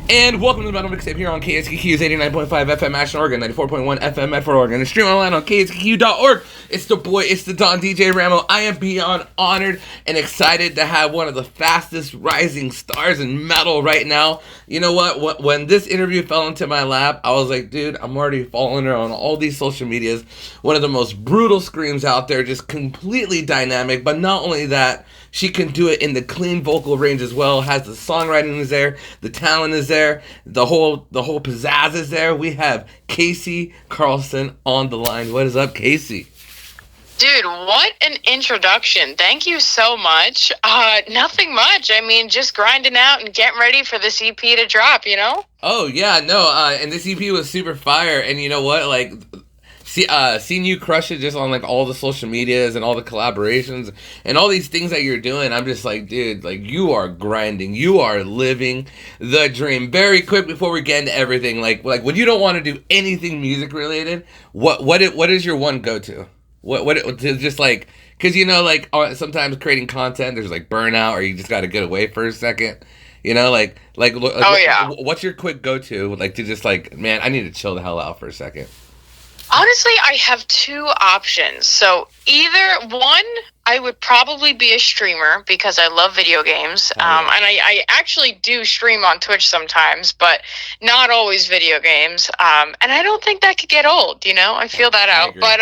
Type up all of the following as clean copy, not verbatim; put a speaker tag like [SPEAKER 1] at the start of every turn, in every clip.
[SPEAKER 1] And welcome to the Metal Mixtape here on KSKQ's 89.5 FM Ashland, Oregon, 94.1 FM Medford, Oregon, and stream online on kskqdjramo.org. It's the boy, it's the Don DJ Ramo. I am beyond honored and excited to have one of the fastest rising stars in metal right now. You know what? When this interview fell into my lap, I was like, dude, I'm already following her on all these social medias. One of the most brutal screams out there, just completely dynamic. But not only that, she can do it in the clean vocal range as well. Has the songwriting is there, the talent is there, the whole pizzazz is there. We have Kasey Karlsen on the line. What is up, Kasey?
[SPEAKER 2] Dude, what an introduction. Thank you so much. Nothing much. I mean, just grinding out and getting ready for this EP to drop, you know?
[SPEAKER 1] Oh, yeah, no, and this EP was super fire, and you know what, like, seeing you crush it just on, like, all the social medias and all the collaborations and all these things that you're doing, I'm just like, dude, like, you are grinding, you are living the dream. Very quick, before we get into everything, like when you don't want to do anything music-related, what is your one go-to? What just like, because you know, like sometimes creating content, there's like burnout, or you just got to get away for a second, you know, what's your quick go-to, like, to just like, man, I need to chill the hell out for a second?
[SPEAKER 2] Honestly, I have two options. So either one, I would probably be a streamer because I love video games. And I actually do stream on Twitch sometimes, but not always video games. And I don't think that could get old, you know? I feel that out. But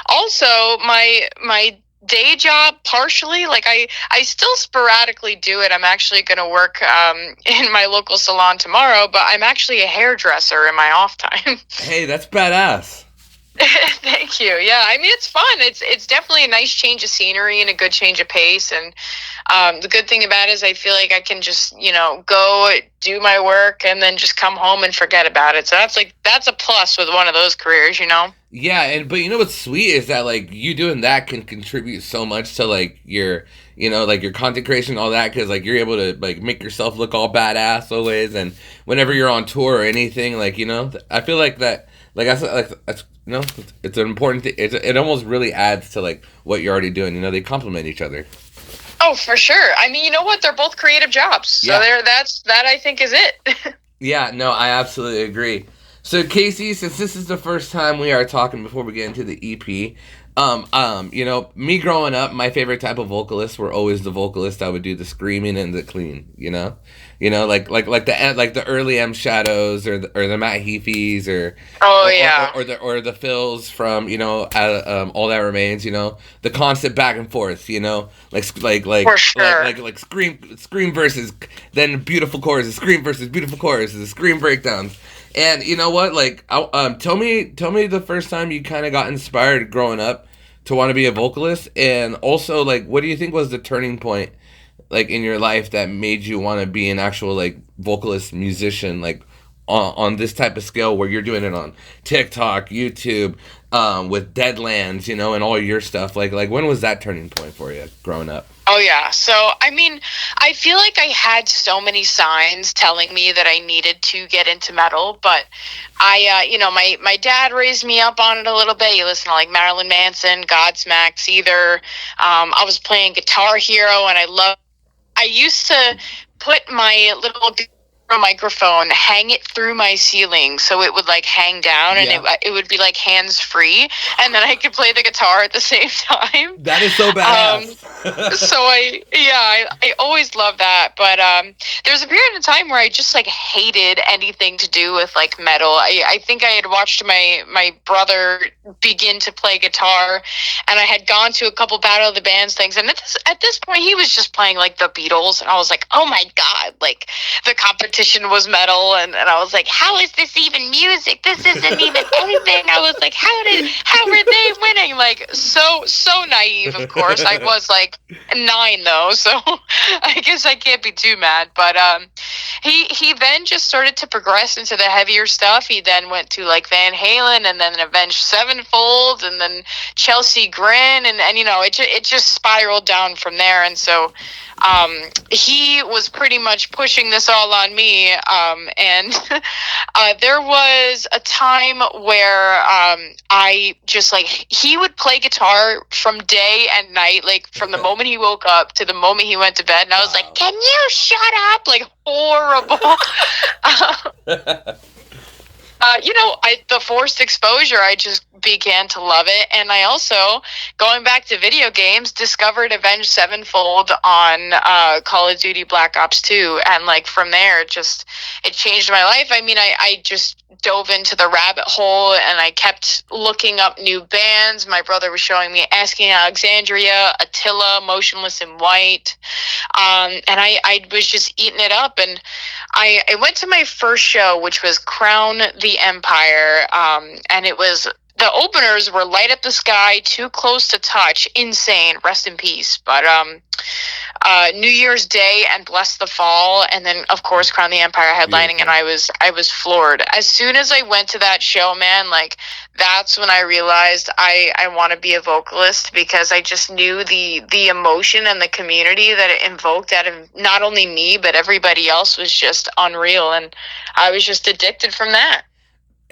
[SPEAKER 2] also my day job, partially, like I still sporadically do it. I'm actually going to work in my local salon tomorrow, but I'm actually a hairdresser in my off time.
[SPEAKER 1] Hey, that's badass.
[SPEAKER 2] Thank you. Yeah, I mean, it's fun. It's definitely a nice change of scenery and a good change of pace. And the good thing about it is I feel like I can just, you know, go do my work and then just come home and forget about it. So that's a plus with one of those careers, you know?
[SPEAKER 1] Yeah, but you know what's sweet is that, like, you doing that can contribute so much to, like, your, you know, like, your content creation and all that, because, like, you're able to, like, make yourself look all badass always, and whenever you're on tour or anything, like, you know, I feel like that, like, you know, it's an important thing. It almost really adds to, like, what you're already doing. You know, they complement each other.
[SPEAKER 2] Oh, for sure. I mean, you know what? They're both creative jobs. So that I think is it.
[SPEAKER 1] Yeah, no, I absolutely agree. So, Kasey, since this is the first time we are talking before we get into the EP, you know, me growing up, my favorite type of vocalists were always the vocalists that would do the screaming and the clean, you know, like the early M Shadows or the Matt Heafys or the Phils from, you know, All That Remains, you know, the constant back and forth, you know, like
[SPEAKER 2] for sure.
[SPEAKER 1] like scream versus then beautiful choruses, scream versus beautiful choruses, scream breakdowns. And you know what? Like, tell me the first time you kind of got inspired growing up to want to be a vocalist, and also, like, what do you think was the turning point, like, in your life that made you want to be an actual, like, vocalist musician, like, on this type of scale where you're doing it on TikTok, YouTube, with Deadlands, you know, and all your stuff. Like when was that turning point for you growing up?
[SPEAKER 2] Oh, yeah. So, I mean, I feel like I had so many signs telling me that I needed to get into metal, but you know, my dad raised me up on it a little bit. You listen to, like, Marilyn Manson, Godsmack, Seether. I was playing Guitar Hero, and I used to put my little microphone, hang it through my ceiling so it would, like, hang down, and it would be, like, hands-free, and then I could play the guitar at the same time.
[SPEAKER 1] That is so badass.
[SPEAKER 2] So I always loved that, but there was a period of time where I just, like, hated anything to do with, like, metal. I think I had watched my brother begin to play guitar, and I had gone to a couple Battle of the Bands things, and at this point he was just playing, like, the Beatles, and I was like, oh my god, like, the competition was metal, and I was like, how is this even music? This isn't even anything. I was like, how were they winning? Like, so naive, of course. I was like 9 though, so I guess I can't be too mad. But he then just started to progress into the heavier stuff. He then went to, like, Van Halen, and then Avenged Sevenfold, and then Chelsea Grin, and you know, it just spiraled down from there. And so he was pretty much pushing this all on me, me. And there was a time where I just like, he would play guitar from day and night, like from the moment he woke up to the moment he went to bed. And I was like, can you shut up? Like, horrible. The forced exposure, I just began to love it. And I also, going back to video games, discovered Avenged Sevenfold on Call of Duty Black Ops 2. And like from there, it changed my life. I mean, I just dove into the rabbit hole and I kept looking up new bands. My brother was showing me Asking Alexandria, Attila, Motionless in White. And I was just eating it up. And I went to my first show, which was Crown the Empire. And it was, the openers were Light Up the Sky, Too Close to Touch, insane, rest in peace. But New Year's Day and Bless the Fall, and then of course Crown the Empire headlining. Beautiful. And I was floored. As soon as I went to that show, man, like that's when I realized I want to be a vocalist, because I just knew the emotion and the community that it invoked out of not only me but everybody else was just unreal, and I was just addicted from that.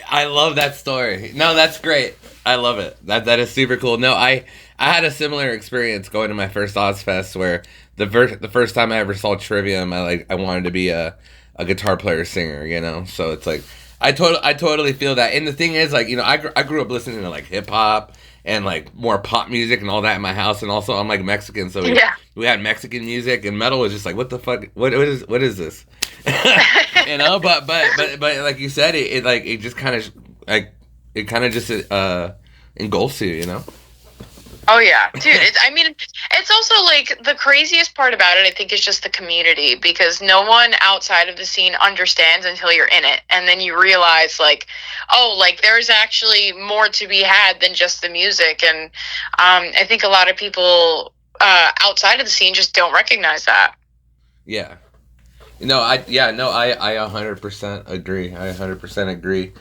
[SPEAKER 1] I love that story. No, that's great. I love it. That is super cool. No, I had a similar experience going to my first Ozfest, where the first time I ever saw Trivium, I wanted to be a guitar player singer, you know. So it's like I totally feel that. And the thing is, like, you know, I grew up listening to like hip hop and like more pop music and all that in my house, and also I'm like Mexican, so we had Mexican music, and metal was just like, what the fuck, what is this? You know, but like you said, it just kind of like it kind of just engulfs you, you know.
[SPEAKER 2] Oh yeah, dude. It's also like the craziest part about it, I think, is just the community, because no one outside of the scene understands until you're in it, and then you realize like, oh, like there's actually more to be had than just the music. And I think a lot of people outside of the scene just don't recognize that.
[SPEAKER 1] Yeah. No, I 100% agree. I 100% agree.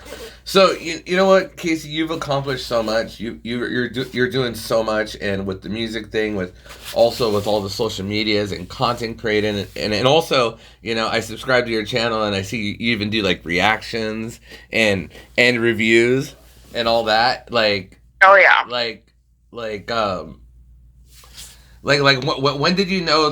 [SPEAKER 1] So you know what, Kasey, you've accomplished so much. You're doing so much, and with the music thing, with all the social medias and content creating, and also, you know, I subscribe to your channel and I see you even do like reactions and reviews and all that. Like,
[SPEAKER 2] oh yeah,
[SPEAKER 1] when did you know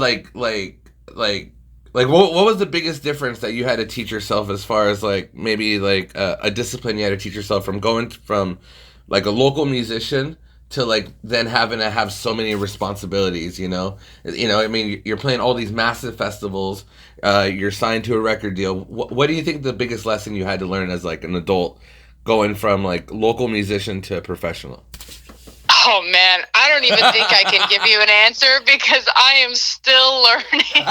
[SPEAKER 1] what was the biggest difference that you had to teach yourself, as far as like maybe like a discipline you had to teach yourself from going from like a local musician to like then having to have so many responsibilities, you know? I mean, you're playing all these massive festivals, you're signed to a record deal. What do you think the biggest lesson you had to learn as like an adult, going from like local musician to professional?
[SPEAKER 2] Oh man, I don't even think I can give you an answer, because I am still learning.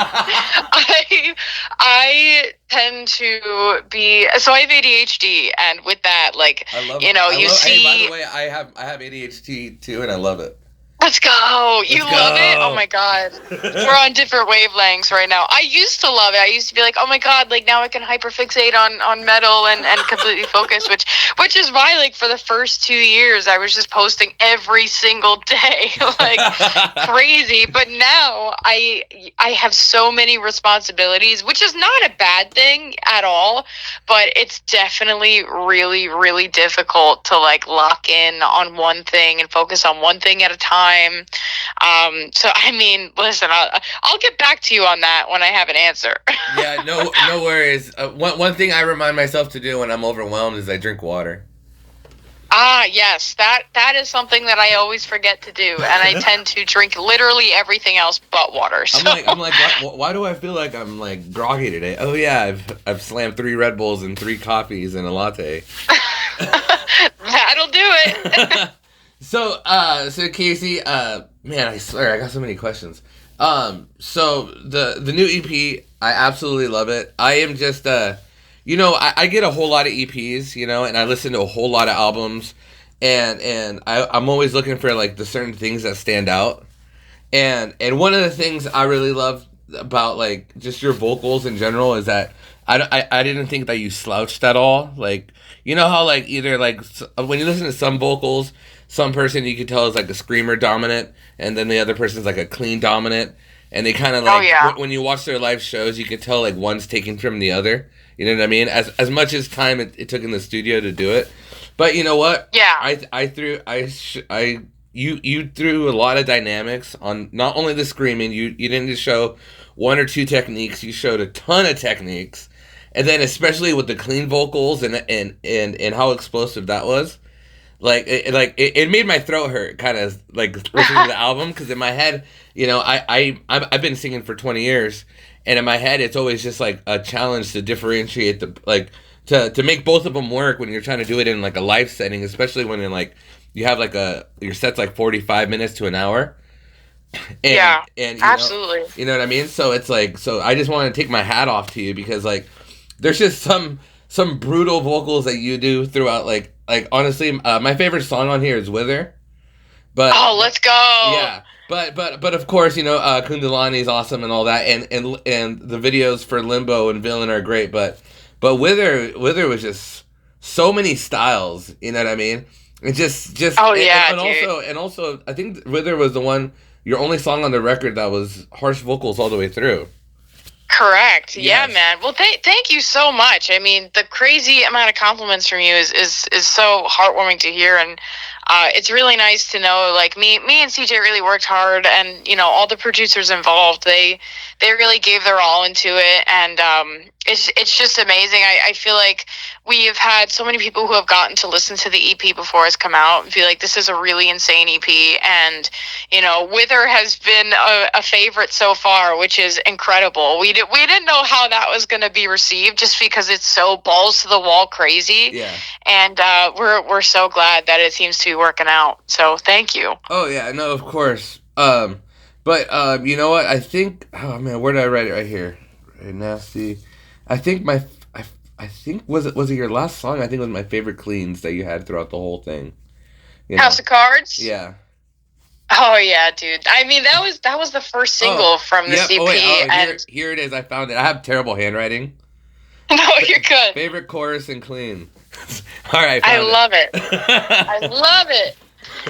[SPEAKER 2] I tend to be, so I have ADHD, and with that, like, Hey, by
[SPEAKER 1] the way, I have ADHD too, and I love it.
[SPEAKER 2] Let's go. You love it? Oh my God. We're on different wavelengths right now. I used to love it. I used to be like, oh my God, like now I can hyperfixate on metal and completely focus, which is why, like, for the first 2 years I was just posting every single day, like crazy. But now I have so many responsibilities, which is not a bad thing at all, but it's definitely really, really difficult to like lock in on one thing and focus on one thing at a time. So I mean, listen, I'll get back to you on that when I have an answer.
[SPEAKER 1] Yeah, no worries. One thing I remind myself to do when I'm overwhelmed is I drink water.
[SPEAKER 2] Ah, yes, that is something that I always forget to do, and I tend to drink literally everything else but water. So.
[SPEAKER 1] I'm like, why do I feel like I'm like groggy today? Oh yeah, I've slammed 3 Red Bulls and 3 coffees and a latte.
[SPEAKER 2] That'll do it.
[SPEAKER 1] So Kasey, man, I swear I got so many questions. So the new EP, I absolutely love it. I am just, I get a whole lot of EPs, and I listen to a whole lot of albums, and I'm always looking for like the certain things that stand out. And one of the things I really love about like just your vocals in general is that I didn't think that you slouched at all. Like, you know how like either like when you listen to some vocals, some person you can tell is like a screamer dominant, and then the other person's like a clean dominant. and they kind of like when you watch their live shows, you could tell like one's taken from the other. You know what I mean? As much as time it took in the studio to do it, but you know what?
[SPEAKER 2] Yeah.
[SPEAKER 1] You threw a lot of dynamics on not only the screaming. You didn't just show one or two techniques. You showed a ton of techniques, and then especially with the clean vocals and how explosive that was. Like it made my throat hurt, kind of like listening to the album, because in my head, you know, I've been singing for 20 years, and in my head, it's always just like a challenge to differentiate to make both of them work when you're trying to do it in like a live setting, especially when you have like your set's like 45 minutes to an hour. And
[SPEAKER 2] absolutely.
[SPEAKER 1] You know what I mean? So it's like, so I just want to take my hat off to you, because like there's just some brutal vocals that you do throughout, like honestly, my favorite song on here is Wither. But
[SPEAKER 2] let's go.
[SPEAKER 1] Yeah. But of course, you know, Kundalani is awesome and all that, and the videos for Limbo and Villain are great, but Wither was just so many styles, you know what I mean? It just and also I think Wither was your only song on the record that was harsh vocals all the way through.
[SPEAKER 2] Correct.
[SPEAKER 1] Yes.
[SPEAKER 2] Yeah, man. Well, thank you so much. I mean, the crazy amount of compliments from you is so heartwarming to hear, and it's really nice to know, like, me and CJ really worked hard, and, you know, all the producers involved, they really gave their all into it, and it's just amazing. I feel like we have had so many people who have gotten to listen to the EP before it's come out and feel like this is a really insane EP, and, you know, Wither has been a favorite so far, which is incredible. We didn't know how that was going to be received, just because it's so balls to the wall crazy.
[SPEAKER 1] Yeah.
[SPEAKER 2] And we're so glad that it seems to be working out. So thank you.
[SPEAKER 1] Oh yeah, no, of course. But you know what? I think. Oh man, where did I write it? Right here. Right, nasty. I think I think was it your last song? I think it was my favorite cleans that you had throughout the whole thing. You know?
[SPEAKER 2] House of Cards.
[SPEAKER 1] Yeah.
[SPEAKER 2] Oh yeah, dude. I mean, that was the first single from the EP. And
[SPEAKER 1] here it is. I found it. I have terrible handwriting.
[SPEAKER 2] No, you're good.
[SPEAKER 1] Favorite chorus and clean. All right.
[SPEAKER 2] I love it. I love it.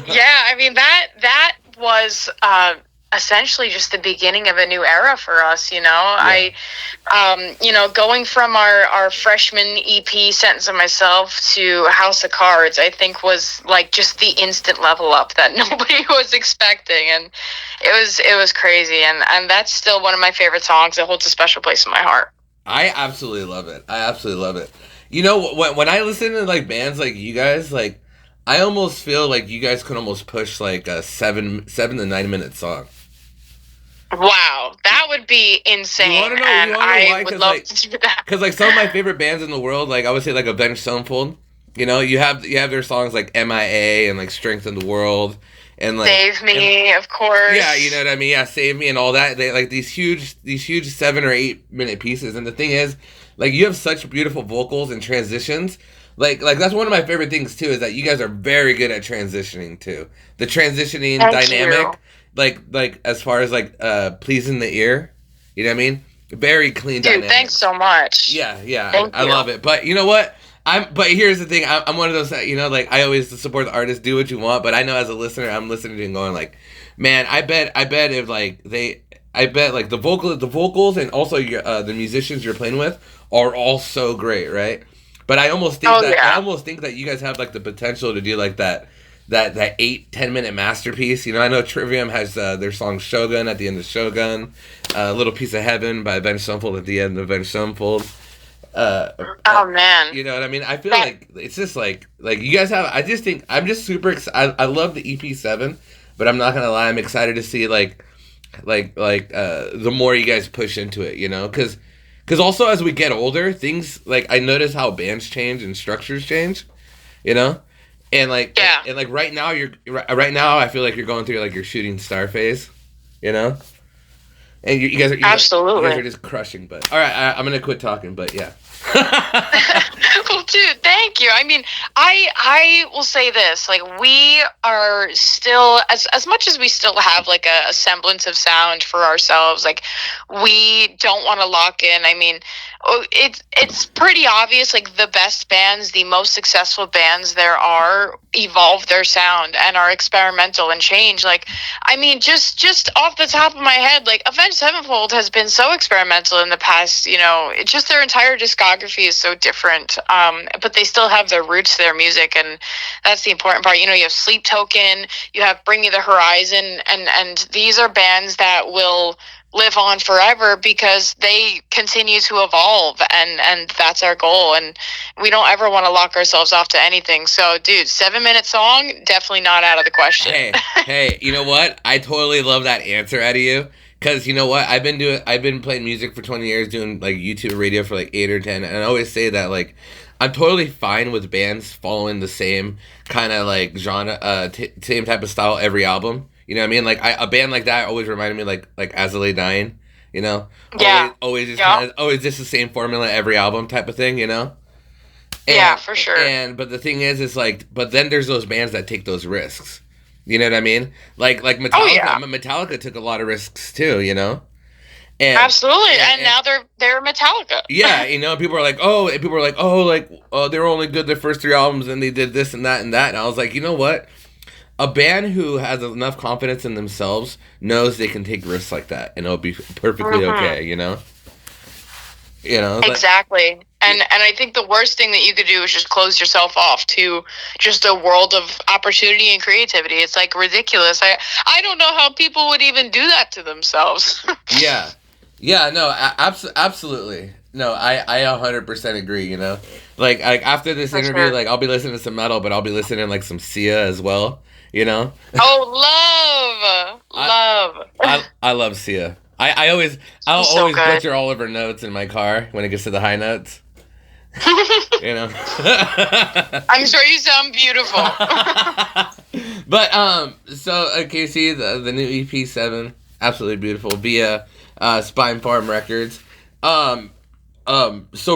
[SPEAKER 2] Yeah, I mean that was essentially just the beginning of a new era for us, you know. Yeah. You know, going from our freshman EP, Sentence of Myself, to House of Cards, I think was like just the instant level up that nobody was expecting, and it was crazy, and that's still one of my favorite songs. It holds a special place in my heart.
[SPEAKER 1] I absolutely love it. You know, when I listen to like bands like you guys, like I almost feel like you guys could almost push like a 7 to 9 minute song.
[SPEAKER 2] Wow, that would be insane.
[SPEAKER 1] You want to know
[SPEAKER 2] why?
[SPEAKER 1] I would love to do that. Because like some of my favorite bands in the world, like I would say like Avenged Sevenfold, you know, you have their songs like MIA and like Strength in the World and like
[SPEAKER 2] Save Me, of course.
[SPEAKER 1] Yeah, you know what I mean. Yeah, Save Me and all that. They like these huge 7 or 8 minute pieces. And the thing is, like you have such beautiful vocals and transitions. Like that's one of my favorite things too, is that you guys are very good at transitioning too. The transitioning
[SPEAKER 2] Thank
[SPEAKER 1] dynamic.
[SPEAKER 2] You.
[SPEAKER 1] Like as far as like pleasing the ear, you know what I mean? Very clean
[SPEAKER 2] Dude,
[SPEAKER 1] dynamic.
[SPEAKER 2] thanks so much.
[SPEAKER 1] Yeah, I love it. But you know what? But here's the thing. I'm one of those that, you know, like I always support the artist, do what you want. But I know as a listener, I'm listening to it and going like, man, I bet if like like the vocals and also the musicians you're playing with are all so great, right? But I almost think that you guys have like the potential to do like that 8-10 minute masterpiece. You know, I know Trivium has their song Shogun at the end of Shogun, Little Piece of Heaven by Avenged Sevenfold at the end of Avenged Sevenfold.
[SPEAKER 2] Oh man,
[SPEAKER 1] you know what I mean? I feel like it's just like you guys have. I just think I'm just super excited. I love the EP7, but I'm not gonna lie, I'm excited to see like the more you guys push into it. You know, because also as we get older, things like I notice how bands change and structures change. You know. And like, and like right now I feel like you're going through like your shooting star phase, you know. And you guys are
[SPEAKER 2] absolutely.
[SPEAKER 1] You guys are just crushing. But all right, I'm gonna quit talking. But yeah.
[SPEAKER 2] Well, dude, Thank you. I mean, I will say this, like, we are still, as much as we still have like a semblance of sound for ourselves, like, we don't want to lock in. I mean, it's pretty obvious, like, the best bands, the most successful bands there are, evolve their sound and are experimental and change. Like, I mean, just off the top of my head, like, Avenged Sevenfold has been so experimental in the past, you know, it's just their entire discography is so different, but they still have their roots to their music, and that's the important part. You know, you have Sleep Token, you have Bring Me the Horizon, and these are bands that will live on forever because they continue to evolve, and that's our goal, and we don't ever want to lock ourselves off to anything. So, dude, 7-minute song, definitely not out of the question.
[SPEAKER 1] Hey, you know what? I totally love that answer out of you. Cause you know what, I've been playing music for 20 years, doing like YouTube radio for like 8 or 10, and I always say that, like, I'm totally fine with bands following the same kind of like genre, same type of style every album. You know what I mean? Like, a band like that always reminded me like As I Lay Dying. You know, always just the same formula every album type of thing. You know.
[SPEAKER 2] Yeah, for sure.
[SPEAKER 1] But the thing is like, but then there's those bands that take those risks. You know what I mean? Like Metallica. Oh, yeah. Metallica took a lot of risks too. You know. And,
[SPEAKER 2] absolutely, and now they're Metallica.
[SPEAKER 1] Yeah, you know, people are like, they were only good their first 3 albums, and they did this and that and that. And I was like, you know what? A band who has enough confidence in themselves knows they can take risks like that, and it'll be perfectly okay. You know. You know.
[SPEAKER 2] Exactly. And I think the worst thing that you could do is just close yourself off to just a world of opportunity and creativity. It's like ridiculous. I don't know how people would even do that to themselves.
[SPEAKER 1] Yeah, no, absolutely. No, I 100% agree, you know? Like after this interview, like, I'll be listening to some metal, but I'll be listening, like, some Sia as well, you know?
[SPEAKER 2] Oh, love!
[SPEAKER 1] I love Sia. I'll always butcher all of her notes in my car when it gets to the high notes. You know?
[SPEAKER 2] I'm sure you sound beautiful.
[SPEAKER 1] But, so, Kasey, the new EP 7, absolutely beautiful, via Spine Farm Records. So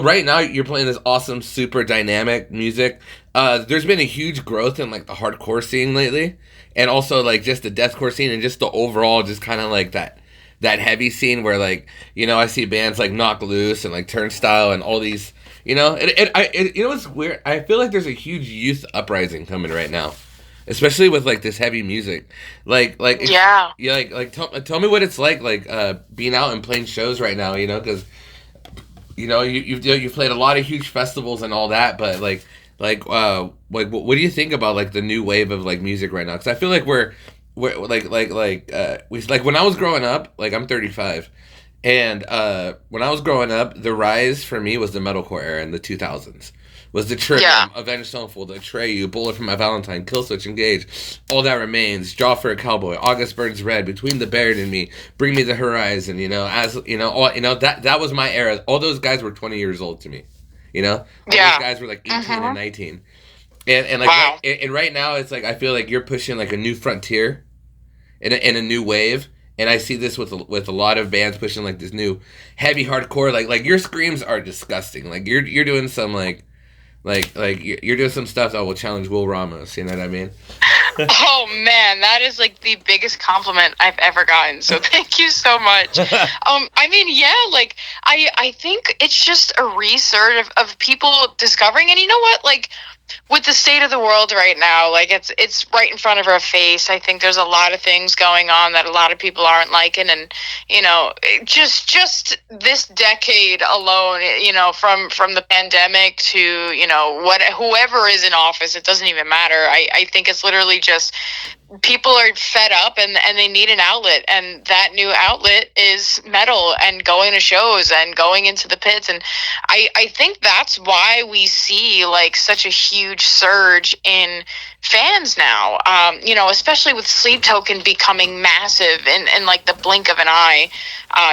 [SPEAKER 1] right now you're playing this awesome, super dynamic music. There's been a huge growth in like the hardcore scene lately, and also like just the deathcore scene, and just the overall, just kind of like that heavy scene where, like, you know, I see bands like Knock Loose and like Turnstile and all these, you know, you know what's weird? I feel like there's a huge youth uprising coming right now. Especially with like this heavy music, like
[SPEAKER 2] yeah,
[SPEAKER 1] tell me what it's like being out and playing shows right now, you know, because you know you've played a lot of huge festivals and all that, but like what do you think about like the new wave of like music right now? Because I feel like we're when I was growing up, like, I'm 35, and when I was growing up, the rise for me was the metalcore era in the 2000s. Was the Trivium, Avenged Sevenfold, Atreyu, Bullet for My Valentine, Killswitch Engage, All That Remains, Jaw for a Cowboy, August Burns Red, Between the Buried and Me, Bring Me the Horizon, you know, as you know, all, you know, that was my era. All those guys were 20 years old to me, you know. All those guys were like 18 and 19, and like
[SPEAKER 2] wow.
[SPEAKER 1] and right now it's like I feel like you're pushing like a new frontier, in a new wave. And I see this with a lot of bands pushing like this new heavy hardcore. Like your screams are disgusting. Like you're doing some like you're doing some stuff that will challenge Will Ramos. You know what I mean?
[SPEAKER 2] Oh man, that is like the biggest compliment I've ever gotten. So thank you so much. I mean, yeah, like I think it's just a resurge of people discovering, and you know what, like, with the state of the world right now, like it's right in front of our face. I think there's a lot of things going on that a lot of people aren't liking, and you know, just this decade alone, you know, from the pandemic to, you know, whoever is in office, it doesn't even matter. I think it's literally just people are fed up and they need an outlet, and that new outlet is metal and going to shows and going into the pits. And I think that's why we see like such a huge surge in fans now, you know, especially with Sleep Token becoming massive in like the blink of an eye.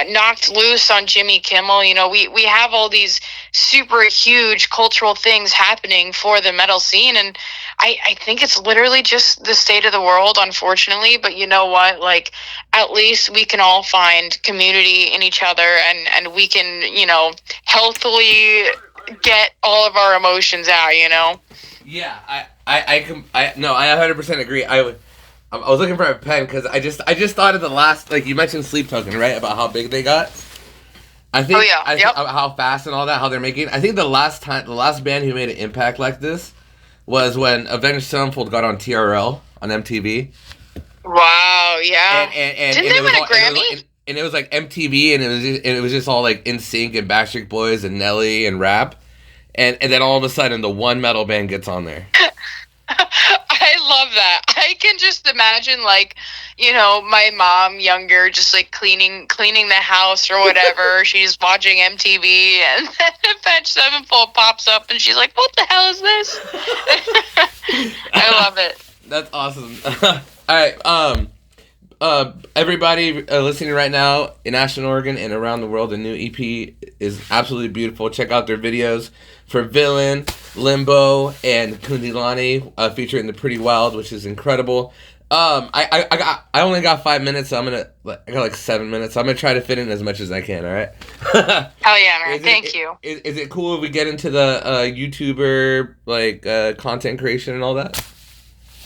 [SPEAKER 2] Knocked Loose on Jimmy Kimmel, you know, we have all these super huge cultural things happening for the metal scene, and I think it's literally just the state of the world, unfortunately. But you know what, like, at least we can all find community in each other, and we can, you know, healthily get all of our emotions out, you know?
[SPEAKER 1] Yeah, I 100% agree. I was looking for a pen because I just thought of the last, like you mentioned Sleep Token, right? About how big they got. I think how fast and all that, how they're making. I think the last band who made an impact like this was when Avenged Sevenfold got on TRL on MTV.
[SPEAKER 2] Wow, yeah.
[SPEAKER 1] And
[SPEAKER 2] didn't they win a Grammy?
[SPEAKER 1] And it was like MTV, and it was just all like NSYNC and Backstreet Boys and Nelly and rap, and then all of a sudden the one metal band gets on there.
[SPEAKER 2] I love that. I can just imagine, like, you know, my mom, younger, just like cleaning the house or whatever. She's watching MTV, and then Avenged Sevenfold pops up, and she's like, "What the hell is this?" I love it.
[SPEAKER 1] That's awesome. All right, everybody listening right now in Ashland, Oregon, and around the world, the new EP is absolutely beautiful. Check out their videos for Villain, Limbo, and Kundalini, featuring the Pretty Wild, which is incredible. I only got 5 minutes, so I got like 7 minutes. So I'm gonna try to fit in as much as I can. All right.
[SPEAKER 2] Hell yeah, man! Thank you.
[SPEAKER 1] Is it cool if we get into the YouTuber like content creation and all that?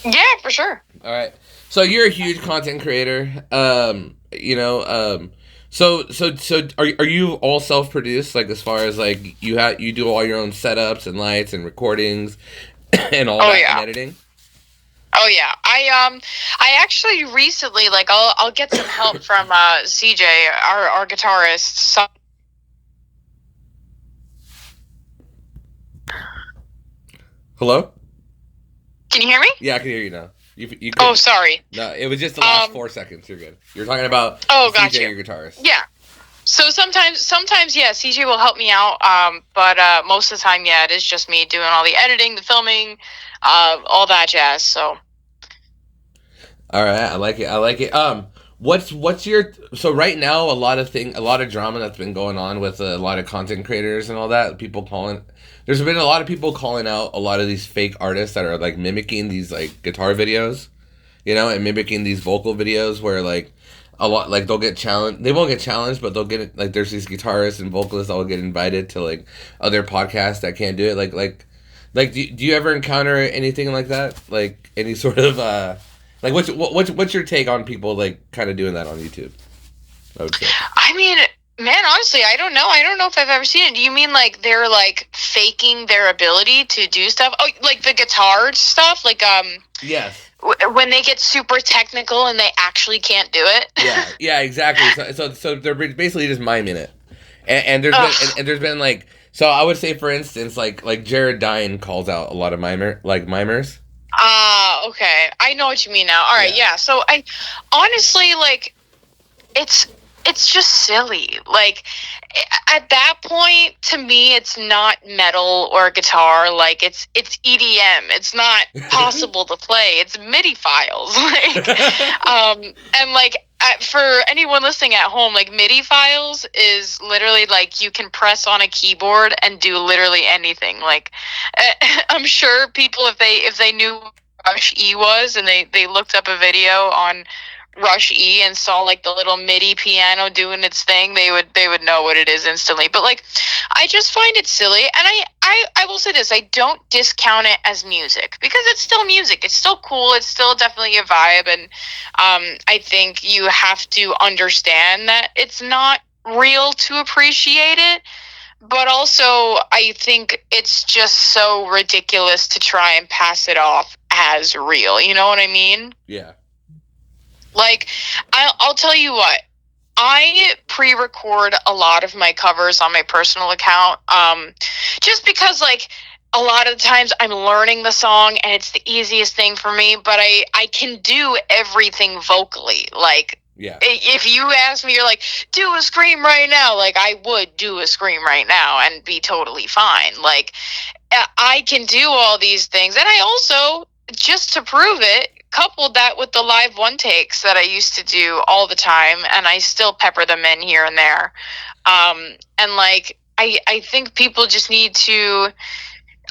[SPEAKER 2] Yeah, for sure.
[SPEAKER 1] All right. So you're a huge content creator. So are you all self-produced, like as far as like you do all your own setups and lights and recordings and all that and editing?
[SPEAKER 2] Oh yeah. I actually recently, like, I'll get some help from CJ, our guitarist.
[SPEAKER 1] Hello?
[SPEAKER 2] Can you hear me?
[SPEAKER 1] Yeah, I can hear you now. You
[SPEAKER 2] oh, sorry.
[SPEAKER 1] No, it was just the last 4 seconds. You're good. You're talking about
[SPEAKER 2] gotcha.
[SPEAKER 1] CJ, your guitarist.
[SPEAKER 2] Yeah. So sometimes, yeah, CJ will help me out. But most of the time, yeah, it is just me doing all the editing, the filming, all that jazz. So.
[SPEAKER 1] All right, I like it. What's your so right now a lot of drama that's been going on with a lot of content creators and all that. There's been a lot of people calling out a lot of these fake artists that are like mimicking these like guitar videos, you know, and mimicking these vocal videos where like a lot like they'll get challenged. They won't get challenged, but they'll get like there's these guitarists and vocalists that will get invited to like other podcasts that can't do it. Like do you ever encounter anything like that? Like any sort of like what's your take on people like kind of doing that on YouTube? I would say.
[SPEAKER 2] I mean, man, honestly, I don't know. I don't know if I've ever seen it. Do you mean like they're like faking their ability to do stuff? Oh, like the guitar stuff, like
[SPEAKER 1] Yes.
[SPEAKER 2] When they get super technical and they actually can't do it.
[SPEAKER 1] Yeah, exactly. So they're basically just miming it, and there's been like so I would say for instance like Jared Dine calls out a lot of mimers.
[SPEAKER 2] Okay. I know what you mean now. All right, yeah. So I honestly like it's just silly. Like at that point, to me, it's not metal or guitar. Like it's EDM. It's not possible to play. It's MIDI files. Like, and like for anyone listening at home, like MIDI files is literally like you can press on a keyboard and do literally anything. Like I'm sure people if they knew what Rush E was and they looked up a video on Rush E and saw like the little MIDI piano doing its thing, they would know what it is instantly. But like I just find it silly, and I will say this, I don't discount it as music because it's still music. It's still cool. It's still definitely a vibe, and I think you have to understand that it's not real to appreciate it. But also, I think it's just so ridiculous to try and pass it off as real. You know what I mean?
[SPEAKER 1] Yeah.
[SPEAKER 2] Like, I'll tell you what. I pre-record a lot of my covers on my personal account, just because, like, a lot of the times I'm learning the song and it's the easiest thing for me, but I can do everything vocally. Like,
[SPEAKER 1] yeah.
[SPEAKER 2] If you ask me, you're like, do a scream right now. Like, I would do a scream right now and be totally fine. Like, I can do all these things. And I also, just to prove it, coupled that with the live one takes that I used to do all the time, and I still pepper them in here and there. And like, I think people just need to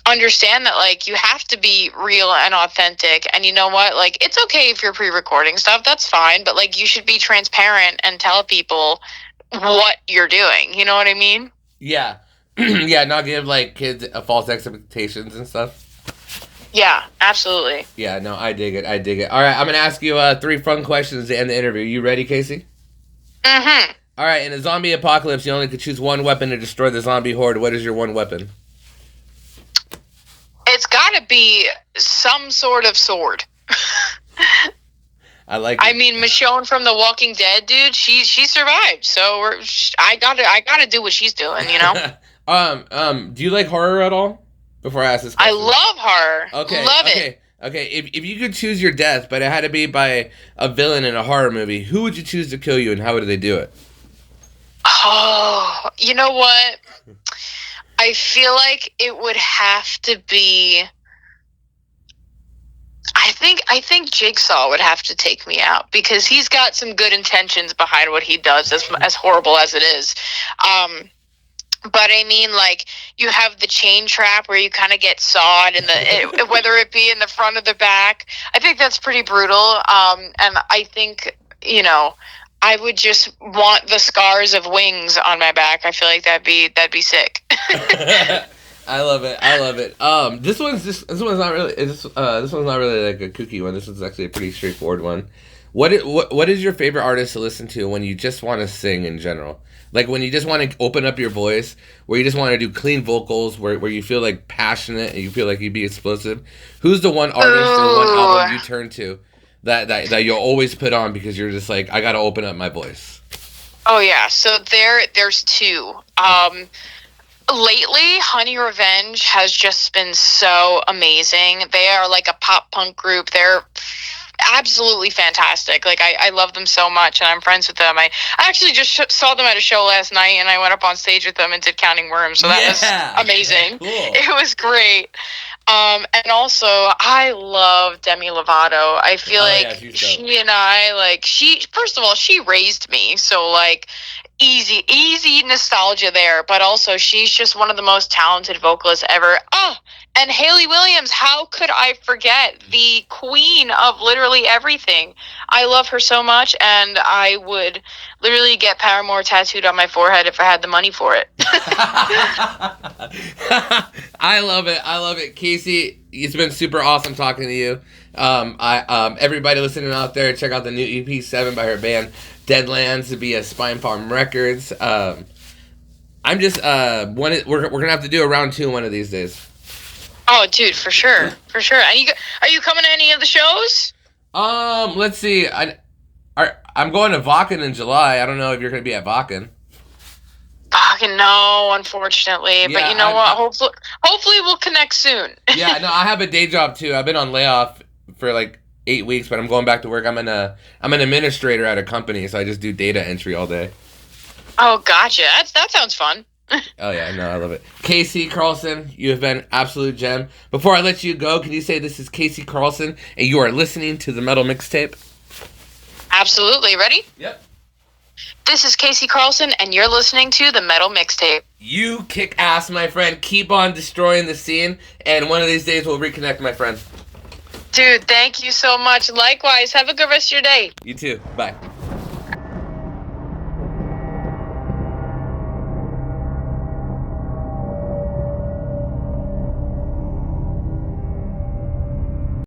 [SPEAKER 2] understand that, like, you have to be real and authentic. And you know what? Like, it's okay if you're pre-recording stuff, that's fine, but like, you should be transparent and tell people what you're doing. You know what I mean?
[SPEAKER 1] Yeah. Yeah, not give like kids false expectations and stuff.
[SPEAKER 2] Yeah, absolutely.
[SPEAKER 1] Yeah, no, I dig it. All right, I'm gonna ask you 3 fun questions to end the interview. You ready, Kasey?
[SPEAKER 2] Mm-hmm.
[SPEAKER 1] All right, in a zombie apocalypse, you only could choose one weapon to destroy the zombie horde. What is your one weapon?
[SPEAKER 2] It's got to be some sort of sword.
[SPEAKER 1] I like it.
[SPEAKER 2] I mean, Michonne from The Walking Dead, dude, she survived. So I gotta do what she's doing, you know?
[SPEAKER 1] Do you like horror at all? Before I ask this question.
[SPEAKER 2] I love horror.
[SPEAKER 1] Okay.
[SPEAKER 2] Love it.
[SPEAKER 1] Okay. If you could choose your death, but it had to be by a villain in a horror movie, who would you choose to kill you and how would they do it?
[SPEAKER 2] Oh, you know what? I feel like it would have to be. I think Jigsaw would have to take me out because he's got some good intentions behind what he does, as horrible as it is. But I mean, like, you have the chain trap where you kind of get sawed, whether it be in the front or the back. I think that's pretty brutal. And I think, you know, I would just want the scars of wings on my back. I feel like that'd be sick.
[SPEAKER 1] I love it. This one's not really like a kooky one. This one's actually a pretty straightforward one. What is your favorite artist to listen to when you just want to sing in general? Like when you just want to open up your voice, where you just want to do clean vocals, where you feel like passionate and you feel like you'd be explosive. Who's the one artist or one album you turn to that you'll always put on because you're just like, I got to open up my voice?
[SPEAKER 2] Oh yeah, so there's 2. Lately, Honey Revenge has just been so amazing. They are like a pop punk group. They're absolutely fantastic. Like I love them so much, and I'm friends with them. I actually just saw them at a show last night, and I went up on stage with them and did Counting Worms. So that was amazing. Cool. It was great. And also, I love Demi Lovato. I feel she and I, like, first of all, she raised me. So, like, easy nostalgia there. But also, she's just one of the most talented vocalists ever. Oh, and Hayley Williams, how could I forget? The queen of literally everything. I love her so much, and I would literally get Paramore tattooed on my forehead if I had the money for it.
[SPEAKER 1] I love it. Kasey, it's been super awesome talking to you. Everybody listening out there, check out the new EP 7 by her band Deadlands via Spine Farm Records. I'm just we're gonna have to do a round 2 one of these days.
[SPEAKER 2] Oh, dude, for sure. And are you coming to any of the shows?
[SPEAKER 1] Let's see. I'm going to Wacken in July. I don't know if you're gonna be at Wacken.
[SPEAKER 2] Wacken, no, unfortunately. Yeah, but you know what? Hopefully we'll connect soon.
[SPEAKER 1] Yeah, no, I have a day job too. I've been on layoff for like 8 weeks, but I'm going back to work. I'm an administrator at a company, so I just do data entry all day. Oh,
[SPEAKER 2] gotcha. That sounds fun.
[SPEAKER 1] Oh yeah, no, I love it. Kasey Karlsen, you have been absolute gem. Before I let you go, can you say this is Kasey Karlsen and you are listening to the Metal Mixtape?
[SPEAKER 2] Absolutely. Ready?
[SPEAKER 1] Yep.
[SPEAKER 2] This is Kasey Karlsen and you're listening to the Metal Mixtape.
[SPEAKER 1] You kick ass, my friend. Keep on destroying the scene, and one of these days we'll reconnect, my friend.
[SPEAKER 2] Dude, thank you so much. Likewise. Have a good rest of your day.
[SPEAKER 1] You too. Bye.